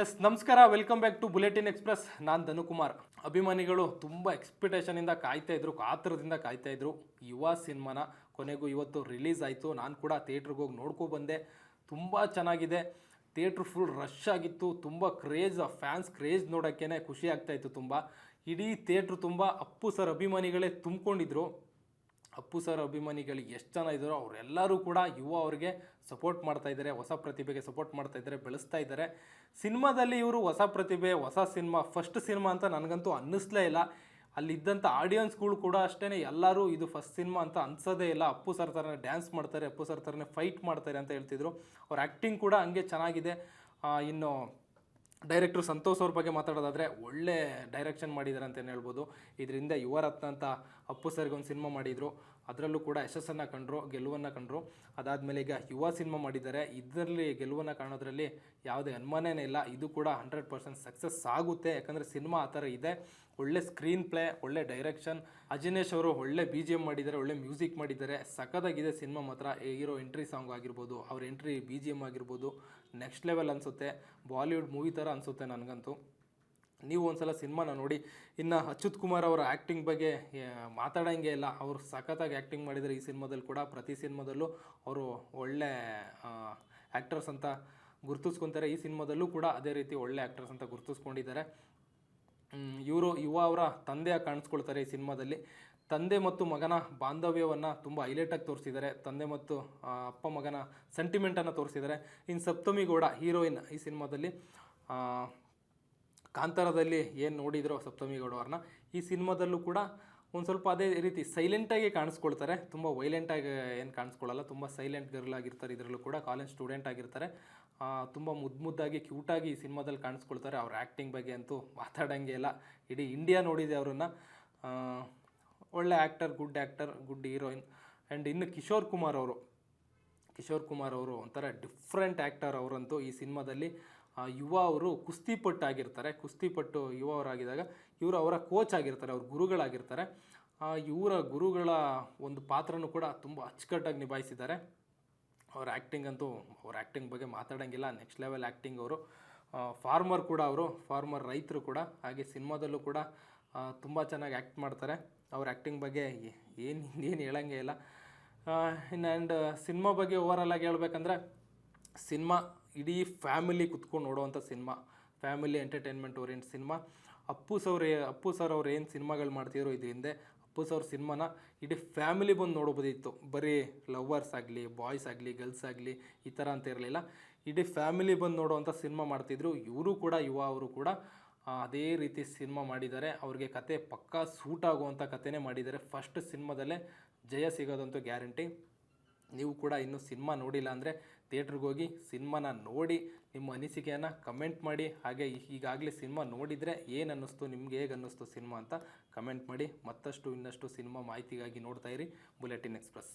S ನಮಸ್ಕಾರ, welcome back to bulletin express. ನಾನು ಧನುಕುಮಾರ್. ಅಭಿಮಾನಿಗಳು ತುಂಬ ಎಕ್ಸ್ಪೆಕ್ಟೇಷನಿಂದ ಕಾಯ್ತಾ ಇದ್ರು, ಕಾತರದಿಂದ ಕಾಯ್ತಾ ಇದ್ರು ಯುವ ಸಿನಿಮಾನ. ಕೊನೆಗೂ ಇವತ್ತು ರಿಲೀಸ್ ಆಯಿತು. ನಾನು ಕೂಡ ಥಿಯೇಟ್ರಿಗೆ ಹೋಗಿ ನೋಡ್ಕೊ ಬಂದೆ. ತುಂಬ ಚೆನ್ನಾಗಿದೆ. ಥಿಯೇಟ್ರ್ ಫುಲ್ ರಶ್ ಆಗಿತ್ತು. ತುಂಬ ಕ್ರೇಜ್, ಫ್ಯಾನ್ಸ್ ಕ್ರೇಜ್ ನೋಡೋಕ್ಕೇ ಖುಷಿ ಆಗ್ತಾಯಿತ್ತು. ತುಂಬ ಇಡೀ ಥಿಯೇಟ್ರು ತುಂಬ ಅಪ್ಪು ಸರ್ ಅಭಿಮಾನಿಗಳೇ ತುಂಬಿಕೊಂಡಿದ್ರು. ಅಪ್ಪು ಸರ್ ಅಭಿಮಾನಿಗಳಿಗೆ ಎಷ್ಟು ಜನ ಇದ್ದಾರೋ ಅವರೆಲ್ಲರೂ ಕೂಡ ಯುವ ಅವ್ರಿಗೆ ಸಪೋರ್ಟ್ ಮಾಡ್ತಾ ಇದ್ದಾರೆ, ಹೊಸ ಪ್ರತಿಭೆಗೆ ಸಪೋರ್ಟ್ ಮಾಡ್ತಾ ಇದ್ದಾರೆ, ಬೆಳೆಸ್ತಾ ಇದ್ದಾರೆ. ಸಿನಿಮಾದಲ್ಲಿ ಇವರು ಹೊಸ ಪ್ರತಿಭೆ, ಹೊಸ ಸಿನಿಮಾ, ಫಸ್ಟ್ ಸಿನಿಮಾ ಅಂತ ನನಗಂತೂ ಅನ್ನಿಸ್ಲೇ ಇಲ್ಲ. ಅಲ್ಲಿದ್ದಂಥ ಆಡಿಯನ್ಸ್ಗಳು ಕೂಡ ಅಷ್ಟೇ, ಎಲ್ಲರೂ ಇದು ಫಸ್ಟ್ ಸಿನಿಮಾ ಅಂತ ಅನ್ಸೋದೇ ಇಲ್ಲ. ಅಪ್ಪು ಸರ್ ಥರನೇ ಡ್ಯಾನ್ಸ್ ಮಾಡ್ತಾರೆ, ಅಪ್ಪು ಸರ್ ಥರನೇ ಫೈಟ್ ಮಾಡ್ತಾರೆ ಅಂತ ಹೇಳ್ತಿದ್ರು. ಅವ್ರ ಆ್ಯಕ್ಟಿಂಗ್ ಕೂಡ ಹಂಗೆ ಚೆನ್ನಾಗಿದೆ. ಇನ್ನು ಡೈರೆಕ್ಟ್ರು ಸಂತೋಷ್ ಅವ್ರ ಬಗ್ಗೆ ಮಾತಾಡೋದಾದರೆ ಒಳ್ಳೆ ಡೈರೆಕ್ಷನ್ ಮಾಡಿದ್ದಾರೆ ಅಂತಲೇ ಹೇಳ್ಬೋದು. ಇದರಿಂದ ಯುವರತ್ನ ಅಂತ ಅಪ್ಪು ಸರ್ಗೆ ಒಂದು ಸಿನಿಮಾ ಮಾಡಿದರು, ಅದರಲ್ಲೂ ಕೂಡ ಯಶಸ್ಸನ್ನು ಕಂಡರು, ಗೆಲುವನ್ನು ಕಂಡರು. ಅದಾದಮೇಲೆ ಈಗ ಯುವ ಸಿನಿಮಾ ಮಾಡಿದ್ದಾರೆ. ಇದರಲ್ಲಿ ಗೆಲುವನ್ನು ಕಾಣೋದ್ರಲ್ಲಿ ಯಾವುದೇ ಅನುಮಾನನೇ ಇಲ್ಲ. ಇದು ಕೂಡ 100% ಸಕ್ಸಸ್ ಆಗುತ್ತೆ, ಯಾಕಂದರೆ ಸಿನಿಮಾ ಆ ಥರ ಇದೆ. ಒಳ್ಳೆ ಸ್ಕ್ರೀನ್ ಪ್ಲೇ, ಒಳ್ಳೆ ಡೈರೆಕ್ಷನ್. ಅಜನೇಶ್ ಅವರು ಒಳ್ಳೆ BGM ಮಾಡಿದ್ದಾರೆ, ಒಳ್ಳೆ ಮ್ಯೂಸಿಕ್ ಮಾಡಿದ್ದಾರೆ. ಸಖತ್ತಾಗಿದೆ ಸಿನಿಮಾ ಮಾತ್ರ. ಹೀರೋ ಎಂಟ್ರಿ ಸಾಂಗ್ ಆಗಿರ್ಬೋದು, ಅವ್ರ ಎಂಟ್ರಿ BGM ಆಗಿರ್ಬೋದು, ನೆಕ್ಸ್ಟ್ ಲೆವೆಲ್ ಅನಿಸುತ್ತೆ. ಬಾಲಿವುಡ್ ಮೂವಿ ಥರ ಅನಿಸುತ್ತೆ ನನಗಂತೂ. ನೀವು ಒಂದ್ಸಲ ಸಿನಿಮಾನ ನೋಡಿ. ಇನ್ನು ಅಚ್ಯುತ್ ಕುಮಾರ್ ಅವರ ಆ್ಯಕ್ಟಿಂಗ್ ಬಗ್ಗೆ ಮಾತಾಡೋಂಗೆ ಇಲ್ಲ. ಅವರು ಸಖತ್ತಾಗಿ ಆ್ಯಕ್ಟಿಂಗ್ ಮಾಡಿದ್ದಾರೆ ಈ ಸಿನಿಮಾದಲ್ಲಿ ಕೂಡ. ಪ್ರತಿ ಸಿನಿಮಾದಲ್ಲೂ ಅವರು ಒಳ್ಳೆ ಆ್ಯಕ್ಟರ್ಸ್ ಅಂತ ಗುರುತಿಸ್ಕೊತಾರೆ. ಈ ಸಿನಿಮಾದಲ್ಲೂ ಕೂಡ ಅದೇ ರೀತಿ ಒಳ್ಳೆ ಆ್ಯಕ್ಟರ್ಸ್ ಅಂತ ಗುರುತಿಸ್ಕೊಂಡಿದ್ದಾರೆ. ಇವರು ಯುವ ಅವರ ತಂದೆಯಾಗಿ ಕಾಣಿಸ್ಕೊಳ್ತಾರೆ ಈ ಸಿನಿಮಾದಲ್ಲಿ. ತಂದೆ ಮತ್ತು ಮಗನ ಬಾಂಧವ್ಯವನ್ನು ತುಂಬ ಹೈಲೈಟಾಗಿ ತೋರಿಸಿದ್ದಾರೆ. ತಂದೆ ಮತ್ತು ಅಪ್ಪ ಮಗನ ಸೆಂಟಿಮೆಂಟನ್ನು ತೋರಿಸಿದ್ದಾರೆ. ಇನ್ನು ಸಪ್ತಮಿ ಗೌಡ ಹೀರೋಯಿನ್ ಈ ಸಿನಿಮಾದಲ್ಲಿ. ಕಾಂತಾರದಲ್ಲಿ ಏನು ನೋಡಿದ್ರು ಸಪ್ತಮಿ ಗೌಡ ಅವ್ರನ್ನ, ಈ ಸಿನಿಮಾದಲ್ಲೂ ಕೂಡ ಒಂದು ಸ್ವಲ್ಪ ಅದೇ ರೀತಿ ಸೈಲೆಂಟಾಗಿ ಕಾಣಿಸ್ಕೊಳ್ತಾರೆ. ತುಂಬ ವೈಲೆಂಟಾಗಿ ಏನು ಕಾಣಿಸ್ಕೊಳ್ಳಲ್ಲ, ತುಂಬ ಸೈಲೆಂಟ್ ಗರ್ಲ್ ಆಗಿರ್ತಾರೆ. ಇದರಲ್ಲೂ ಕೂಡ ಕಾಲೇಜ್ ಸ್ಟೂಡೆಂಟ್ ಆಗಿರ್ತಾರೆ. ತುಂಬ ಮುದ್ದಾಗಿ ಕ್ಯೂಟಾಗಿ ಈ ಸಿನಿಮಾದಲ್ಲಿ ಕಾಣಿಸ್ಕೊಳ್ತಾರೆ. ಅವ್ರ ಆ್ಯಕ್ಟಿಂಗ್ ಬಗ್ಗೆ ಅಂತೂ ಮಾತಾಡೋಂಗೆ ಇಲ್ಲ. ಇಡೀ ಇಂಡಿಯಾ ನೋಡಿದೆ ಅವರನ್ನು. ಒಳ್ಳೆ ಆ್ಯಕ್ಟರ್, ಗುಡ್ ಹೀರೋಯಿನ್. ಆ್ಯಂಡ್ ಇನ್ನು ಕಿಶೋರ್ ಕುಮಾರ್ ಅವರು ಒಂಥರ ಡಿಫ್ರೆಂಟ್ ಆ್ಯಕ್ಟರ್. ಅವರಂತೂ ಈ ಸಿನಿಮಾದಲ್ಲಿ ಯುವ ಅವರು ಕುಸ್ತಿಪಟ್ಟು ಆಗಿರ್ತಾರೆ. ಕುಸ್ತಿಪಟ್ಟು ಯುವ ಅವರಾಗಿದ್ದಾಗ ಇವರು ಅವರ ಕೋಚ್ ಆಗಿರ್ತಾರೆ, ಅವ್ರ ಗುರುಗಳಾಗಿರ್ತಾರೆ. ಇವರ ಗುರುಗಳ ಒಂದು ಪಾತ್ರನೂ ಕೂಡ ತುಂಬ ಅಚ್ಚುಕಟ್ಟಾಗಿ ನಿಭಾಯಿಸಿದ್ದಾರೆ. ಅವ್ರ ಆ್ಯಕ್ಟಿಂಗ್ ಬಗ್ಗೆ ಮಾತಾಡೋಂಗಿಲ್ಲ, ನೆಕ್ಸ್ಟ್ ಲೆವೆಲ್ ಆ್ಯಕ್ಟಿಂಗ್. ಅವರು ಫಾರ್ಮರ್ ಕೂಡ, ಫಾರ್ಮರ್ ರೈತರು ಕೂಡ. ಹಾಗೆ ಸಿನಿಮಾದಲ್ಲೂ ಕೂಡ ತುಂಬ ಚೆನ್ನಾಗಿ ಆ್ಯಕ್ಟ್ ಮಾಡ್ತಾರೆ. ಅವ್ರ ಆ್ಯಕ್ಟಿಂಗ್ ಬಗ್ಗೆ ಏನು ಹೇಳೋಂಗೆ ಇಲ್ಲ. ಆ್ಯಂಡ್ ಸಿನಿಮಾ ಬಗ್ಗೆ ಓವರಾಲ್ ಆಗಿ ಹೇಳ್ಬೇಕಂದ್ರೆ, ಸಿನಿಮಾ ಇಡೀ ಫ್ಯಾಮಿಲಿ ಕುತ್ಕೊಂಡು ನೋಡೋವಂಥ cinema, family entertainment oriented cinema. Appu sir ಅವ್ರು ಏನು ಸಿನಿಮಾಗಳು ಮಾಡ್ತಿದ್ರು ಇದು ಹಿಂದೆ, ಅಪ್ಪು ಸರ್ ಸಿನಿಮಾನ ಇಡೀ ಫ್ಯಾಮಿಲಿ ಬಂದು ನೋಡ್ಬೋದಿತ್ತು. ಬರೀ ಲವ್ವರ್ಸ್ ಆಗಲಿ, ಬಾಯ್ಸ್ ಆಗಲಿ, ಗರ್ಲ್ಸ್ ಆಗಲಿ ಈ ಥರ ಅಂತ ಇರಲಿಲ್ಲ. ಇಡೀ ಫ್ಯಾಮಿಲಿ ಬಂದು ನೋಡೋವಂಥ ಸಿನಿಮಾ ಮಾಡ್ತಿದ್ರು. ಇವರು ಕೂಡ, ಯುವ ಅವರು ಕೂಡ ಅದೇ ರೀತಿ ಸಿನಿಮಾ ಮಾಡಿದ್ದಾರೆ. ಅವ್ರಿಗೆ ಕತೆ ಪಕ್ಕಾ ಸೂಟ್ ಆಗುವಂಥ ಕತೆನೇ ಮಾಡಿದ್ದಾರೆ. ಫಸ್ಟ್ ಸಿನಿಮಾದಲ್ಲೇ ಜಯ ಸಿಗೋದಂತೂ ಗ್ಯಾರಂಟಿ. ನೀವು ಕೂಡ ಇನ್ನೂ ಸಿನಿಮಾ ನೋಡಿಲ್ಲ ಅಂದರೆ ಥಿಯೇಟ್ರಿಗೆ ಹೋಗಿ ಸಿನಿಮಾನ ನೋಡಿ ನಿಮ್ಮ ಅನಿಸಿಕೆಯನ್ನು ಕಮೆಂಟ್ ಮಾಡಿ. ಹಾಗೆ ಈಗಾಗಲೇ ಸಿನಿಮಾ ನೋಡಿದರೆ ಏನು ಅನ್ನಿಸ್ತು, ನಿಮ್ಗೆ ಹೇಗೆ ಅನ್ನಿಸ್ತು ಸಿನಿಮಾ ಅಂತ ಕಮೆಂಟ್ ಮಾಡಿ. ಇನ್ನಷ್ಟು ಸಿನಿಮಾ ಮಾಹಿತಿಗಾಗಿ ನೋಡ್ತಾ ಇರಿ ಬುಲೆಟಿನ್ ಎಕ್ಸ್ಪ್ರೆಸ್.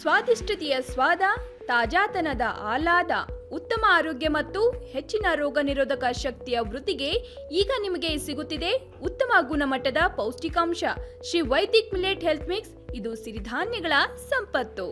ಸ್ವಾದಿಷ್ಟತೆಯ ಸ್ವಾದ, ತಾಜಾತನದ ಆಹ್ಲಾದ, ಉತ್ತಮ ಆರೋಗ್ಯ ಮತ್ತು ಹೆಚ್ಚಿನ ರೋಗ ನಿರೋಧಕ ಶಕ್ತಿಯ ವೃದ್ಧಿಗೆ ಈಗ ನಿಮಗೆ ಸಿಗುತ್ತಿದೆ ಉತ್ತಮ ಗುಣಮಟ್ಟದ ಪೌಷ್ಟಿಕಾಂಶ. Shri Vaidik millet health mix. ಇದು ಸಿರಿಧಾನ್ಯಗಳ ಸಂಪತ್ತು.